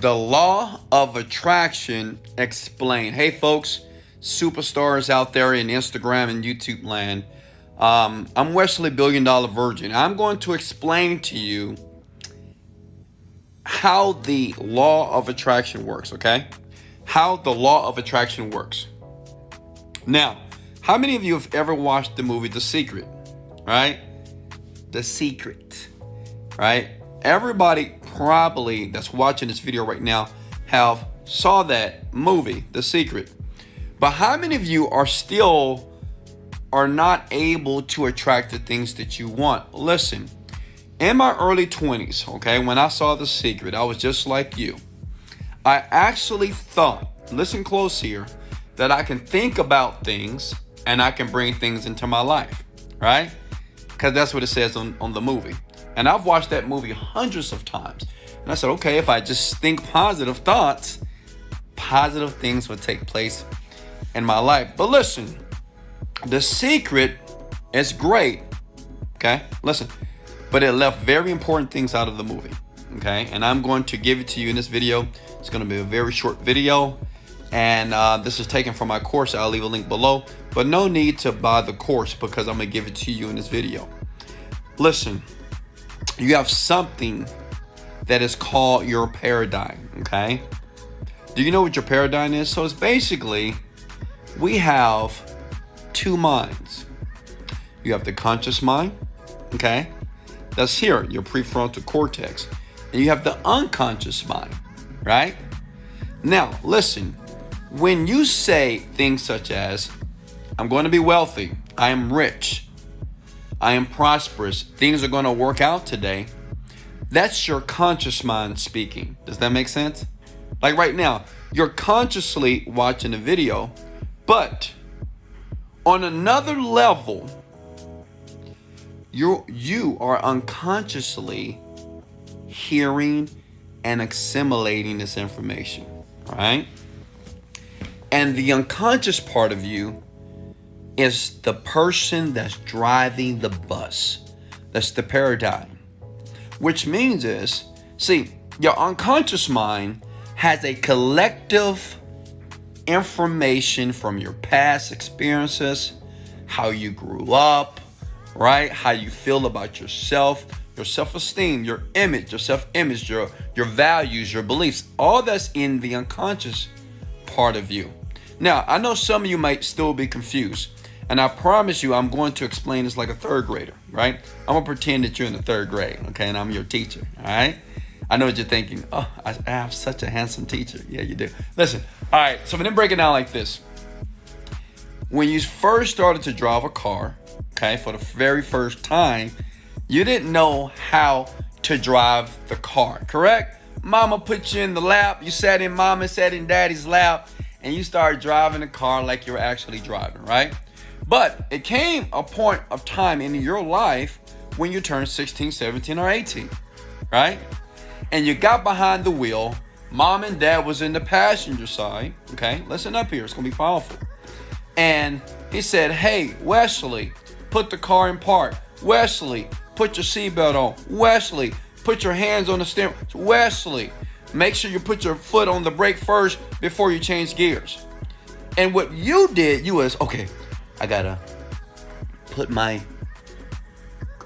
The law of attraction explained. Hey, folks, superstars out there in Instagram and YouTube land. I'm Wesley $1 billion Virgin. I'm going to explain to you how the law of attraction works, okay? How the law of attraction works. Now, how many of you have ever watched the movie The Secret, right? The Secret, right? Everybody probably that's watching this video right now have saw that movie, The Secret. But how many of you are not able to attract the things that you want? Listen, in my early 20s, okay, when I saw The Secret, I was just like you. I actually thought, listen close here, that I can think about things and I can bring things into my life, right? Because that's what it says on the movie. And I've watched that movie hundreds of times. And I said, okay, if I just think positive thoughts, positive things will take place in my life. But listen, The Secret is great, okay? Listen, but it left very important things out of the movie, okay? And I'm going to give it to you in this video. It's going to be a very short video. And this is taken from my course. I'll leave a link below. But no need to buy the course because I'm going to give it to you in this video. Listen, you have something that is called your paradigm, okay? Do you know what your paradigm is? So it's basically, we have two minds. You have the conscious mind, okay? That's here, your prefrontal cortex. And you have the unconscious mind, right? Now, listen, when you say things such as, I'm going to be wealthy, I am rich, I am prosperous, things are going to work out today, that's your conscious mind speaking. Does that make sense? Like right now, you're consciously watching a video, but on another level, you are unconsciously hearing and assimilating this information, right? And the unconscious part of you is the person that's driving the bus. That's the paradigm. Which means is, see, your unconscious mind has a collective information from your past experiences, how you grew up, right? How you feel about yourself, your self-esteem, your image, your self-image, your values, your beliefs. All that's in the unconscious part of you. Now, I know some of you might still be confused. And I promise you, I'm going to explain this like a third grader, right? I'm going to pretend that you're in the third grade, okay? And I'm your teacher, all right? I know what you're thinking. Oh, I have such a handsome teacher. Yeah, you do. Listen, all right, so I'm going to break it down like this. When you first started to drive a car, okay, for the very first time, you didn't know how to drive the car, correct? Mama put you in the lap. You sat in mama, sat in daddy's lap, and you started driving the car like you were actually driving, right? But it came a point of time in your life when you turned 16, 17, or 18, right? And you got behind the wheel. Mom and dad was in the passenger side, okay? Listen up here. It's going to be powerful. And he said, hey, Wesley, put the car in park. Wesley, put your seatbelt on. Wesley, put your hands on the steering. Wesley, make sure you put your foot on the brake first before you change gears. And what you did, you was, okay, I gotta put my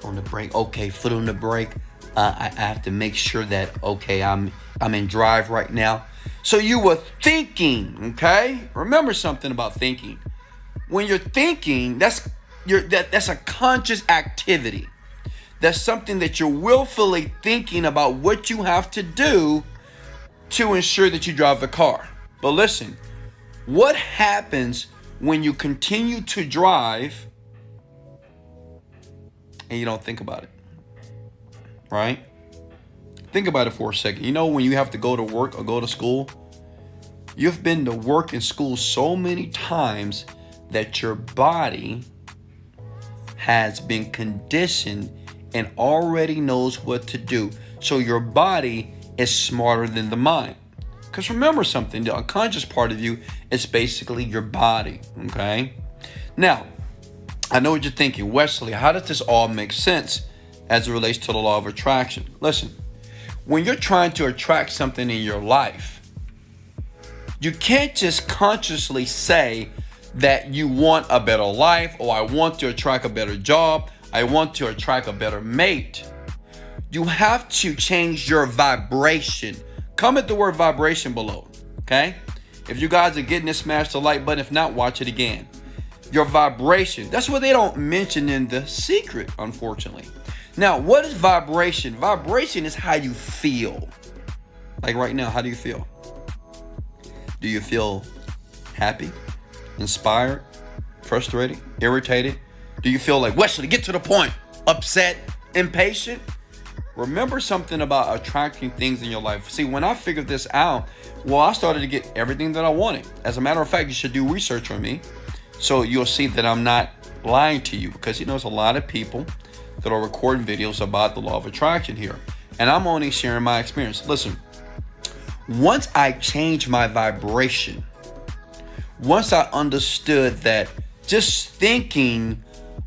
on the brake. Okay, foot on the brake. I have to make sure that, okay, I'm in drive right now. So you were thinking, okay? Remember something about thinking. When you're thinking, that's a conscious activity. That's something that you're willfully thinking about what you have to do to ensure that you drive the car. But listen, what happens when you continue to drive and you don't think about it, right? Think about it for a second. You know, when you have to go to work or go to school, you've been to work and school so many times that your body has been conditioned and already knows what to do. So your body is smarter than the mind. Because remember something, the unconscious part of you is basically your body, okay? Now, I know what you're thinking. Wesley, how does this all make sense as it relates to the law of attraction? Listen, when you're trying to attract something in your life, you can't just consciously say that you want a better life, or I want to attract a better job, I want to attract a better mate. You have to change your vibration. Comment the word vibration below, okay? If you guys are getting this, smash the like button. If not, watch it again. Your vibration. That's what they don't mention in The Secret, unfortunately. Now, what is vibration? Vibration is how you feel. Like right now, how do you feel? Do you feel happy, inspired, frustrated, irritated? Do you feel like, Wesley, get to the point, upset, impatient? Remember something about attracting things in your life. See, when I figured this out, well, I started to get everything that I wanted. As a matter of fact, you should do research on me, so you'll see that I'm not lying to you, because there's a lot of people that are recording videos about the law of attraction here, and I'm only sharing my experience. Listen, once I changed my vibration, once I understood that just thinking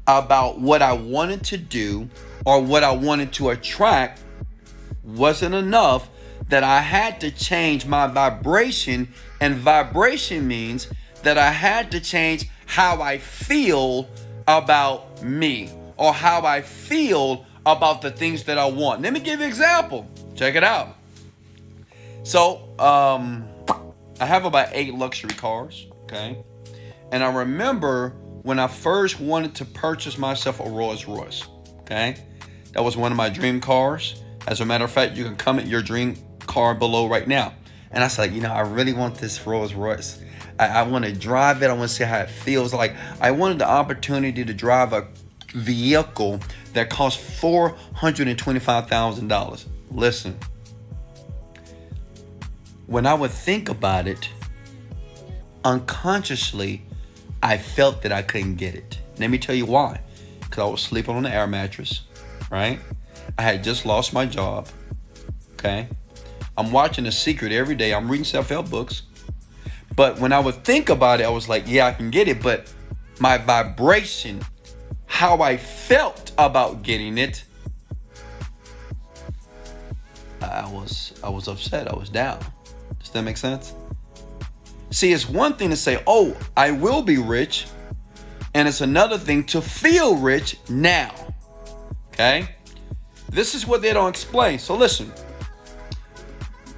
about what I wanted to do or what I wanted to attract wasn't enough, that I had to change my vibration, and vibration means that I had to change how I feel about me, or how I feel about the things that I want. Let me give you an example. Check it out. So, I have about 8 luxury cars, okay? And I remember when I first wanted to purchase myself a Rolls Royce, okay? That was one of my dream cars. As a matter of fact, you can comment your dream car below right now. And I said, I really want this Rolls Royce. I want to drive it. I want to see how it feels like. I wanted the opportunity to drive a vehicle that cost $425,000. Listen, when I would think about it, unconsciously, I felt that I couldn't get it. Let me tell you why. Because I was sleeping on the air mattress, right? I had just lost my job, okay? I'm watching The Secret every day. I'm reading self-help books. But when I would think about it, I was like, yeah, I can get it. But my vibration, how I felt about getting it, I was upset. I was down. Does that make sense? See, it's one thing to say, oh, I will be rich. And it's another thing to feel rich now. Okay? This is what they don't explain. So listen.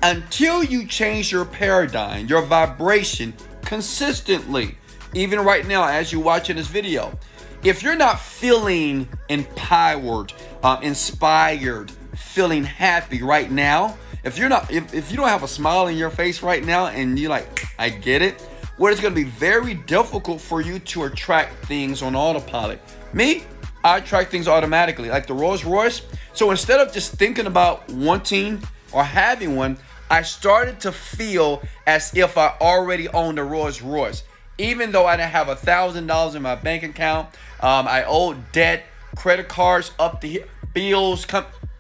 Until you change your paradigm, your vibration consistently, even right now as you're watching this video, if you're not feeling empowered, inspired, feeling happy right now, if you don't have a smile in your face right now and you're like, I get it, well, it's going to be very difficult for you to attract things on autopilot. Me, I attract things automatically, like the Rolls Royce. So instead of just thinking about wanting or having one, I started to feel as if I already owned a Rolls Royce. Even though I didn't have $1,000 in my bank account, I owed debt, credit cards up to bills.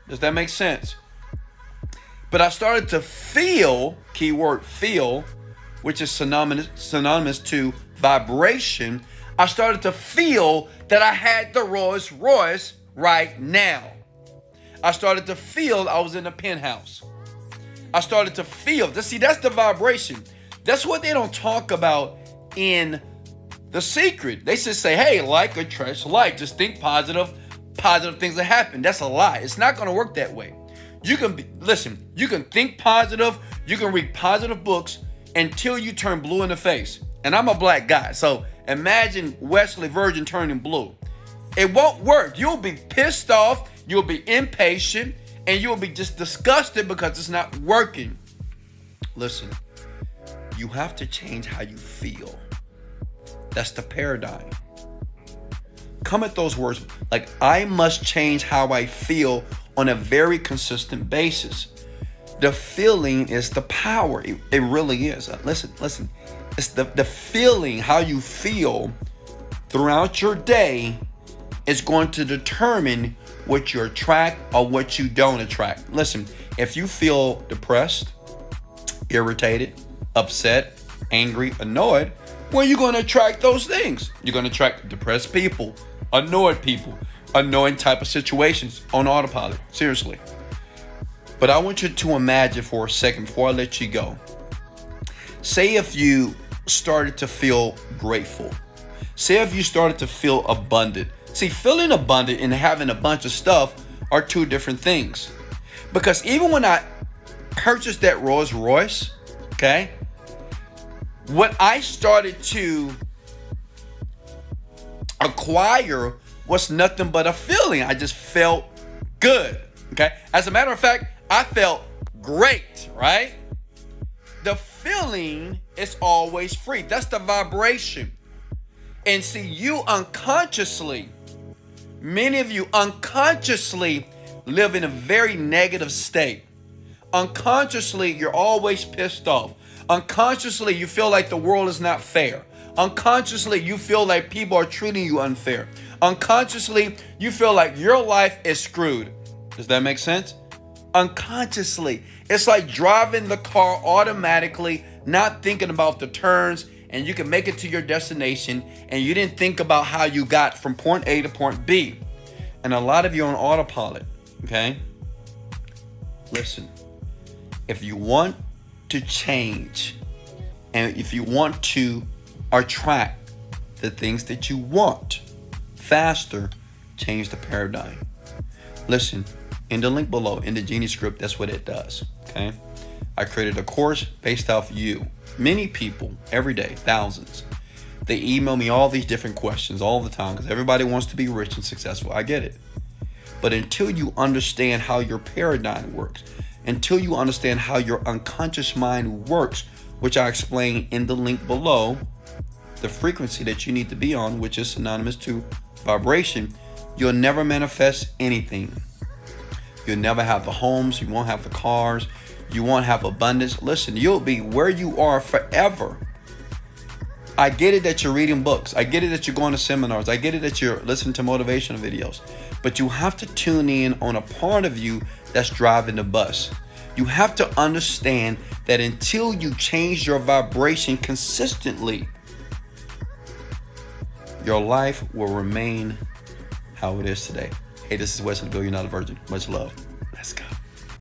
Does that make sense? But I started to feel, keyword feel, which is synonymous to vibration. I started to feel that I had the Rolls Royce right now. I started to feel I was in a penthouse. I started to feel, that's the vibration. That's what they don't talk about in The Secret. They just say, hey, like attracts like. Just think positive things that happen. That's a lie. It's not going to work that way. You can think positive. You can read positive books until you turn blue in the face. And I'm a black guy. So imagine Wesley Virgin turning blue. It won't work. You'll be pissed off. You'll be impatient. And you'll be just disgusted because it's not working. Listen, you have to change how you feel. That's the paradigm. Comment those words. Like, I must change how I feel on a very consistent basis. The feeling is the power. It really is. Listen. It's the feeling, how you feel throughout your day is going to determine what you attract or what you don't attract. Listen, if you feel depressed, irritated, upset, angry, annoyed, well, you're going to attract those things. You're going to attract depressed people, annoying type of situations on autopilot. Seriously. But I want you to imagine for a second before I let you go. Say if you started to feel grateful. Say if you started to feel abundant. See, feeling abundant and having a bunch of stuff are two different things. Because even when I purchased that Rolls Royce, okay, what I started to acquire was nothing but a feeling. I just felt good, okay? As a matter of fact, I felt great, right? The feeling is always free. That's the vibration. And see, you unconsciously, many of you unconsciously live in a very negative state. Unconsciously, you're always pissed off. Unconsciously, you feel like the world is not fair. Unconsciously, you feel like people are treating you unfair. Unconsciously, you feel like your life is screwed. Does that make sense? Unconsciously, it's like driving the car automatically, not thinking about the turns, and you can make it to your destination, and you didn't think about how you got from point A to point B. And a lot of you are on autopilot, okay? Listen, if you want to change, and if you want to attract the things that you want faster, change the paradigm. Listen, in the link below, in the Genie script, that's what it does, okay? I created a course based off you. Many people, every day, thousands, they email me all these different questions all the time because everybody wants to be rich and successful. I get it. But until you understand how your paradigm works, until you understand how your unconscious mind works, which I explain in the link below, the frequency that you need to be on, which is synonymous to vibration, you'll never manifest anything. You'll never have the homes, you won't have the cars, you won't have abundance. Listen, you'll be where you are forever. I get it that you're reading books. I get it that you're going to seminars. I get it that you're listening to motivational videos. But you have to tune in on a part of you that's driving the bus. You have to understand that until you change your vibration consistently, your life will remain how it is today. Hey, this is Wesley Virgin Has. Much love. Let's go.